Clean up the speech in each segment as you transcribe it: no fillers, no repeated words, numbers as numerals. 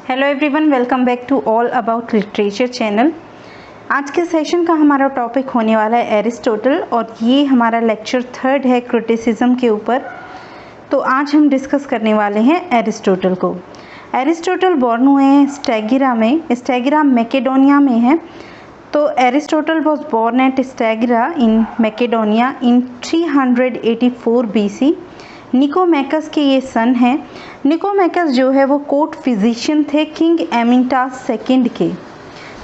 Hello everyone, welcome back to all about literature channel. आज के session का हमारा टॉपिक होने वाला है एरिस्टोटल और ये हमारा लेक्चर 3 है क्रिटिसिज्म के ऊपर। तो आज हम डिस्कस करने वाले हैं एरिस्टोटल को। एरिस्टोटल बॉर्न हुए हैं स्टैगिरा में। स्टैगिरा मैकेडोनिया में है। तो Aristotle was born at Stagira in Macedonia in 384 BC। Nicomachus के ये सन हैं। निकोमैकस जो है वो कोर्ट फिजिशियन थे किंग एमिनटास सेकंड के।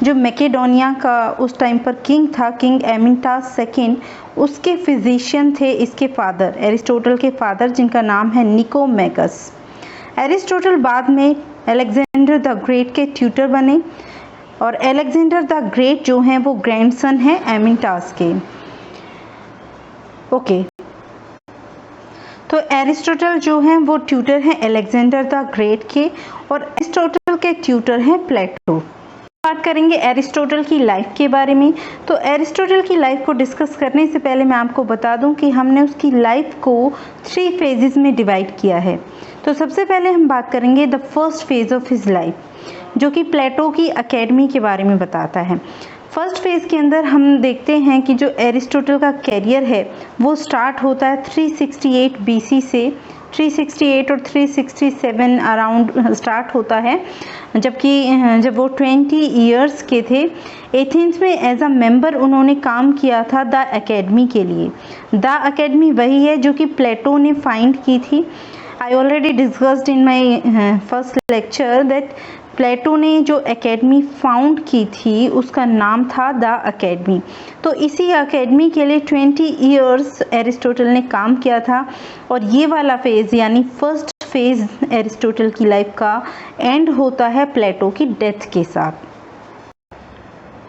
जो मैकेडोनिया का उस टाइम पर किंग था, किंग एमिनटास सेकंड, उसके फिजिशियन थे इसके फादर, एरिस्टोटल के फादर, जिनका नाम है निकोमैकस। एरिस्टोटल बाद में अलेक्जेंडर द ग्रेट के ट्यूटर बने और अलेक्जेंडर द ग्रेट जो हैं वो ग्रैंडसन हैं एमिनटास के। ओके, तो एरिस्टोटल जो हैं वो ट्यूटर हैं अलेक्जेंडर द ग्रेट के और एरिस्टोटल के ट्यूटर हैं प्लेटो। बात करेंगे एरिस्टोटल की लाइफ के बारे में। तो एरिस्टोटल की लाइफ को डिस्कस करने से पहले मैं आपको बता दूं कि हमने उसकी लाइफ को 3 फेजेस में डिवाइड किया है। तो सबसे पहले हम बात करेंगे the first phase of his life, जो कि प्लेटो की अकेडमी के बारे में बताता है। फर्स्ट फेज़ के अंदर हम देखते हैं कि जो एरिस्टोटल का कैरियर है वो स्टार्ट होता है 368 BC से। 368 और 367 अराउंड स्टार्ट होता है, जबकि जब वो 20 ईयर्स के थे एथेंस में एज अ मेंबर उन्होंने काम किया था द अकेडमी के लिए। द अकेडमी वही है जो कि प्लेटो ने फाइंड की थी। I already discussed in my first lecture that Plato ने जो एकेडमी फाउंड की थी उसका नाम था द अकेडमी। तो इसी एकेडमी के लिए 20 ईयर्स एरिस्टोटल ने काम किया था और ये वाला फेज़ यानी फर्स्ट फेज़ एरिस्टोटल की लाइफ का एंड होता है प्लेटो की डेथ के साथ।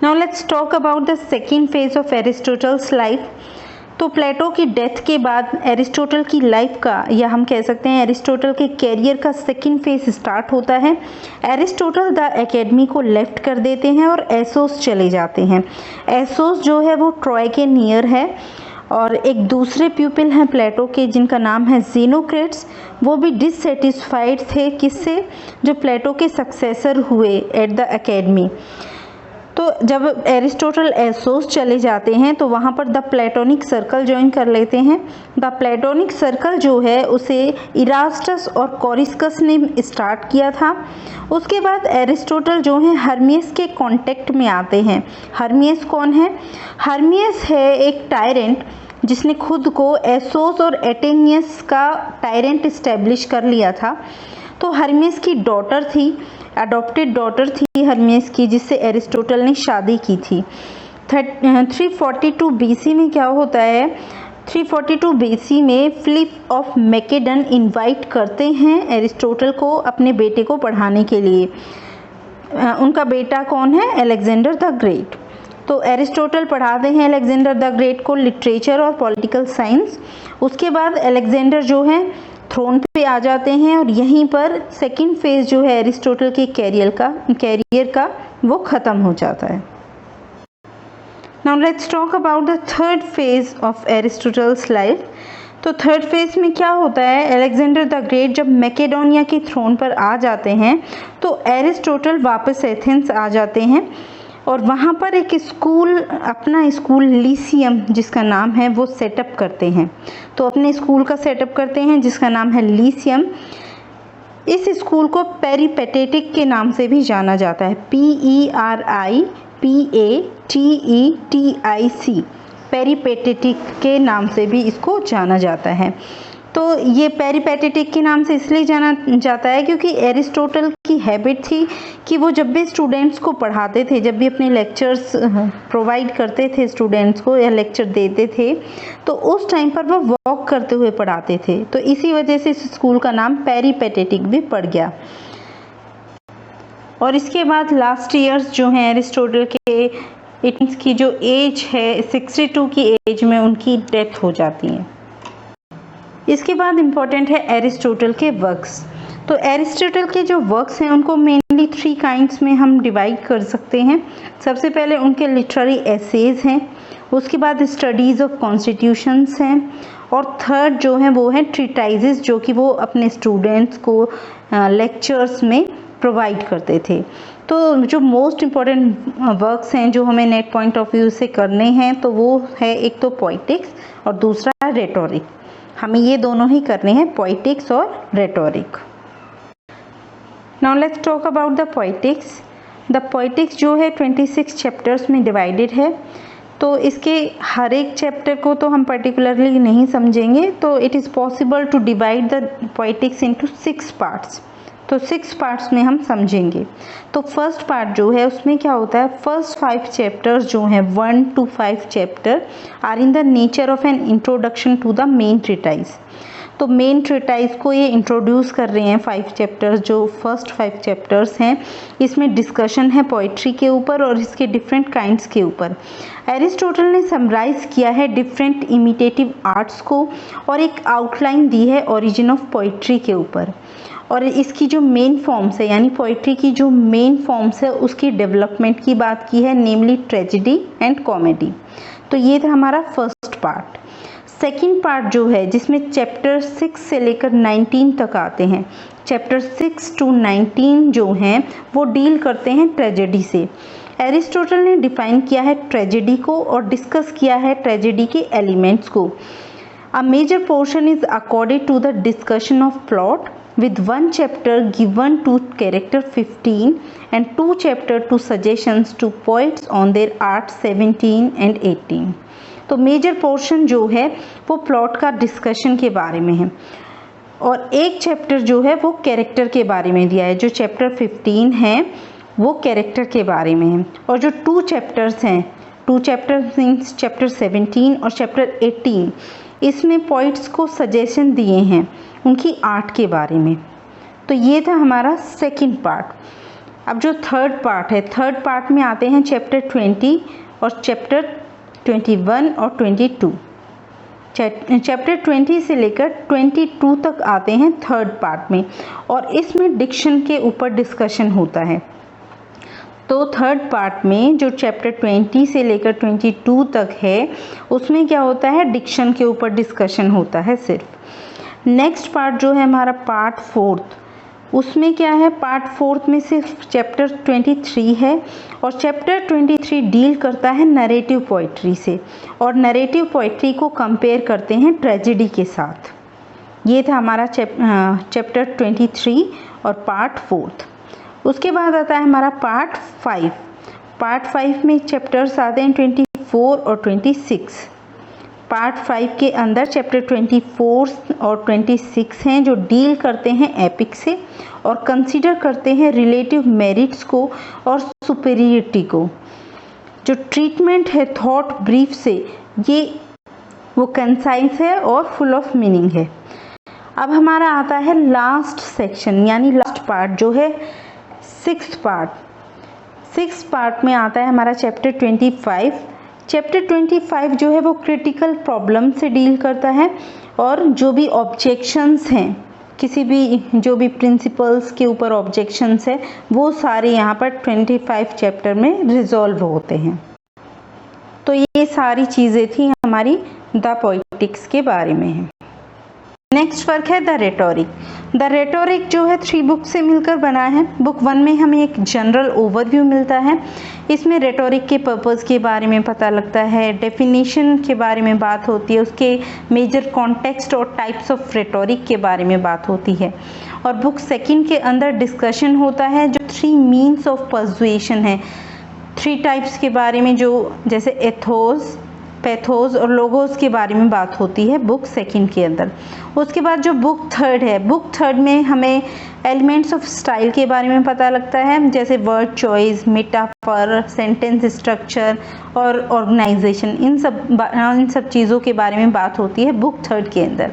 Now let's talk about the second phase of Aristotle's life. तो प्लेटो की डेथ के बाद एरिस्टोटल की लाइफ का, या हम कह सकते हैं एरिस्टोटल के कैरियर का सेकंड फेज स्टार्ट होता है। एरिस्टोटल द एकेडमी को लेफ्ट कर देते हैं और एसोस चले जाते हैं। एसोस जो है वो ट्रॉय के नियर है और एक दूसरे प्यूपिल हैं प्लेटो के जिनका नाम है ज़ेनोक्रेट्स। वो भी डिससेटिस्फाइड थे किससे, जो प्लेटो के सक्सेसर हुए एट द एकेडमी। तो जब एरिस्टोटल एसोस चले जाते हैं तो वहाँ पर द प्लेटोनिक सर्कल ज्वाइन कर लेते हैं। द प्लेटोनिक सर्कल जो है उसे इरास्टस और कोरिस्कस ने स्टार्ट किया था। उसके बाद एरिस्टोटल जो है हर्मियस के कांटेक्ट में आते हैं। हर्मियस कौन है? हर्मियस है एक टायरेंट जिसने खुद को एसोस और एटेनियस का टायरेंट इस्टेब्लिश कर लिया था। तो हर्मियस की डॉटर थी, अडॉप्टेड डॉटर थी हर्मियस की, जिससे एरिस्टोटल ने शादी की थी। 342 BC में क्या होता है, 342 BC में फिलिप ऑफ मैकेडन इनवाइट करते हैं एरिस्टोटल को अपने बेटे को पढ़ाने के लिए। उनका बेटा कौन है? Alexander the great. तो एरिस्टोटल पढ़ाते हैं अलेक्जेंडर द ग्रेट को लिटरेचर और पॉलिटिकल साइंस। उसके बाद अलेक्जेंडर जो है थ्रोन पे आ जाते हैं और यहीं पर सेकंड फेज जो है एरिस्टोटल के कैरियर का वो ख़त्म हो जाता है। Now let's talk about the third phase of Aristotle's life. तो थर्ड फेज में क्या होता है, अलेक्जेंडर द ग्रेट जब मैकेडोनिया के थ्रोन पर आ जाते हैं तो एरिस्टोटल वापस एथेंस आ जाते हैं और वहाँ पर एक स्कूल, अपना स्कूल लीसियम जिसका नाम है वो सेटअप करते हैं। तो अपने स्कूल का सेटअप करते हैं जिसका नाम है लीसियम। इस स्कूल को पेरिपेटेटिक के नाम से भी जाना जाता है, PERIPATETIC, पेरिपेटेटिक के नाम से भी इसको जाना जाता है। तो ये पेरिपेटेटिक के नाम से इसलिए जाना जाता है क्योंकि एरिस्टोटल की हैबिट थी कि वो जब भी स्टूडेंट्स को पढ़ाते थे, जब भी अपने लेक्चर्स प्रोवाइड करते थे स्टूडेंट्स को या लेक्चर देते थे, तो उस टाइम पर वो वॉक करते हुए पढ़ाते थे। तो इसी वजह से इस स्कूल का नाम पेरिपेटेटिक भी पड़ गया। और इसके बाद लास्ट ईयर्स जो हैं एरिस्टोटल के, इनकी जो एज है 62 की एज में उनकी डेथ हो जाती है। इसके बाद इम्पॉर्टेंट है एरिस्टोटल के वर्क्स। तो एरिस्टोटल के जो वर्क्स हैं उनको मेनली 3 काइंड्स में हम डिवाइड कर सकते हैं। सबसे पहले उनके लिटरेरी एसेज हैं, उसके बाद स्टडीज़ ऑफ कॉन्स्टिट्यूशंस हैं और थर्ड जो है वो है ट्रीटाइजेस, जो कि वो अपने स्टूडेंट्स को लेक्चर्स में प्रोवाइड करते थे। तो जो मोस्ट इम्पॉर्टेंट वर्क्स हैं जो हमें नेट पॉइंट ऑफ व्यू से करने हैं, तो वो है एक तो पोइटिक्स और दूसरा रेटोरिक। हमें ये दोनों ही करने हैं, पोइटिक्स और rhetoric. Now let's talk about the poetics. The poetics जो है 26 चैप्टर्स में डिवाइडेड है। तो इसके हर एक चैप्टर को तो हम पर्टिकुलरली नहीं समझेंगे, तो it is possible to divide the poetics into 6 parts. तो 6 पार्ट्स में हम समझेंगे। तो फर्स्ट पार्ट जो है उसमें क्या होता है, फर्स्ट 5 चैप्टर्स जो हैं 1 to 5 chapter are in the nature of an introduction to the main treatise. तो मेन ट्रीटाइज को ये इंट्रोड्यूस कर रहे हैं 5 चैप्टर्स, जो फर्स्ट 5 चैप्टर्स हैं। इसमें डिस्कशन है पोइट्री के ऊपर और इसके डिफरेंट काइंड्स के ऊपर। एरिस्टोटल ने समराइज किया है डिफरेंट इमिटेटिव आर्ट्स को और एक आउटलाइन दी है ओरिजिन ऑफ पोइट्री के ऊपर। और इसकी जो मेन फॉर्म्स है, यानी पोइट्री की जो मेन फॉर्म्स है उसकी डेवलपमेंट की बात की है, नेमली ट्रेजेडी एंड कॉमेडी। तो ये था हमारा फर्स्ट पार्ट। सेकंड पार्ट जो है जिसमें चैप्टर 6 से लेकर 19 तक आते हैं, चैप्टर 6 to 19 जो हैं वो डील करते हैं ट्रेजेडी से। एरिस्टोटल ने डिफाइन किया है ट्रेजेडी को और डिस्कस किया है ट्रेजेडी के एलिमेंट्स को। A major portion is accorded to the discussion of plot with 1 chapter given to character 15 and 2 chapter to suggestions to poets on their art 17 and 18। तो मेजर पोर्शन जो है वो प्लॉट का discussion के बारे में है और एक चैप्टर जो है वो कैरेक्टर के बारे में दिया है। जो चैप्टर 15 है वो कैरेक्टर के बारे में है और जो 2 चैप्टर्स हैं, 2 चैप्टर्स मीन्स चैप्टर 17 और चैप्टर 18, इसमें पोइट्स को सजेशन दिए हैं उनकी आर्ट के बारे में। तो ये था हमारा सेकंड पार्ट। अब जो थर्ड पार्ट है, थर्ड पार्ट में आते हैं चैप्टर 20 और चैप्टर 21 और 22। चैप्टर 20 से लेकर 22 तक आते हैं थर्ड पार्ट में और इसमें डिक्शन के ऊपर डिस्कशन होता है। तो थर्ड पार्ट में जो चैप्टर 20 से लेकर 22 तक है उसमें क्या होता है, डिक्शन के ऊपर डिस्कशन होता है सिर्फ। नेक्स्ट पार्ट जो है हमारा पार्ट 4, उसमें क्या है, पार्ट 4 में सिर्फ चैप्टर 23 है और चैप्टर 23 डील करता है नरेटिव पोइट्री से और नरेटिव पोइट्री को कंपेयर करते हैं ट्रेजेडी के साथ। ये था हमारा चैप्टर 23 और पार्ट 4। उसके बाद आता है हमारा पार्ट 5। पार्ट 5 में चैप्टर्स आते हैं 24 और 26। पार्ट 5 के अंदर चैप्टर 24 और 26 हैं जो डील करते हैं एपिक से और कंसीडर करते हैं रिलेटिव मेरिट्स को और सुपीरियरिटी को। जो ट्रीटमेंट है थॉट ब्रीफ से, ये वो कंसाइज है और फुल ऑफ मीनिंग है। अब हमारा आता है लास्ट सेक्शन, यानी लास्ट पार्ट जो है 6th पार्ट। 6th पार्ट में आता है हमारा चैप्टर 25। चैप्टर 25 जो है वो क्रिटिकल प्रॉब्लम से डील करता है और जो भी ऑब्जेक्शंस हैं, किसी भी जो भी प्रिंसिपल्स के ऊपर ऑब्जेक्शंस है वो सारे यहाँ पर 25 चैप्टर में रिजॉल्व होते हैं। तो ये सारी चीज़ें थी हमारी द पोइटिक्स के बारे में है। नेक्स्ट वर्क है द रेटोरिक। द रेटोरिक जो है 3 बुक से मिलकर बना है। बुक 1 में हमें एक जनरल ओवरव्यू मिलता है। इसमें रेटोरिक के पर्पस के बारे में पता लगता है, डेफिनेशन के बारे में बात होती है, उसके मेजर कॉन्टेक्स्ट और टाइप्स ऑफ रेटोरिक के बारे में बात होती है। और बुक 2 के अंदर डिस्कशन होता है जो 3 मीन्स ऑफ पर्सुएशन है, 3 टाइप्स के बारे में, जो जैसे एथोस, पैथोस और लोगोस के बारे में बात होती है बुक 2 के अंदर। उसके बाद जो बुक 3 है, बुक 3 में हमें एलिमेंट्स ऑफ स्टाइल के बारे में पता लगता है, जैसे word choice, metaphor, sentence structure और ऑर्गेनाइजेशन। इन सब चीज़ों के बारे में बात होती है बुक 3 के अंदर।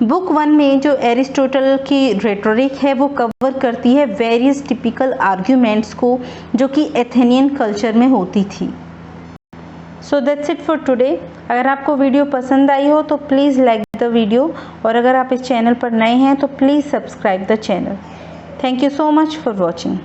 बुक 1 में जो एरिस्टोटल की रेटोरिक है वो कवर करती है वेरियस टिपिकल आर्ग्यूमेंट्स को जो कि एथेनियन कल्चर में होती थी। So that's it for today. अगर आपको वीडियो पसंद आई हो तो प्लीज़ लाइक द वीडियो और अगर आप इस चैनल पर नए हैं तो please subscribe the channel. Thank you so much for watching.